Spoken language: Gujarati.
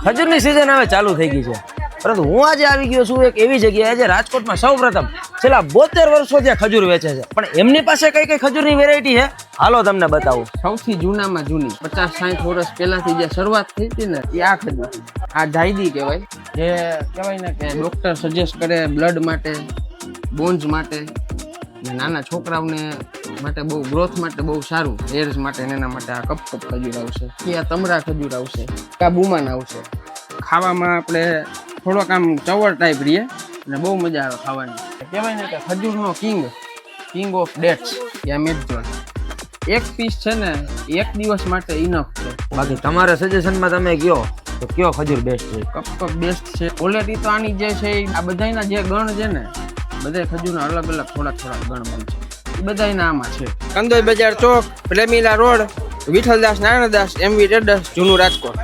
ખજૂરની સિઝન હવે ચાલુ થઈ ગઈ છે, પરંતુ હું આજે આવી ગયો છું એક એવી જગ્યાએ જે રાજકોટમાં સૌપ્રથમ છેલ્લા 72 વર્ષોથી આ ખજૂર વેચે છે. પણ એમની પાસે કઈ કઈ ખજૂરની વેરાયટી છે હાલો તમને બતાવું. સૌથી જૂનામાં જૂની 50-60 વર્ષ પહેલાથી જે શરૂઆત થઈ હતી ને એ આ ખજૂર. આ જાયદી કહેવાય, જે કહેવાય ને કે ડોક્ટર સજેસ્ટ કરે બ્લડ માટે, બોન્સ માટે, ને નાના છોકરાઓને માટે બહુ ગ્રોથ માટે બહુ સારું, હેર્સ માટે એના માટે આ કપ ખજૂર આવશે, કે આ તમરા ખજૂર આવશે, આ બુમાન આવશે. ખાવામાં આપણે થોડોક આમ ચવર ટાઈપ રહીએ અને બહુ મજા આવે ખાવાની. કહેવાય ને કે ખજૂરનો કિંગ ઓફ ડેટ્સ એ મેજર. એક પીસ છે ને એક દિવસ માટે ઇનફ છે. બાકી તમારા સજેશનમાં તમે કયો તો કયો ખજૂર બેસ્ટ છે? કપ બેસ્ટ છે. ક્વોલિટી તો આની જે છે આ બધાના જે ગણ છે ને બધા ખજૂરના અલગ અલગ થોડાક ગણ બન છે, એ બધાના આમાં છે. Kandoi Bazar Chowk, Premila road, Vitthaldas Narayandas, MV traders, જૂનું રાજકોટ.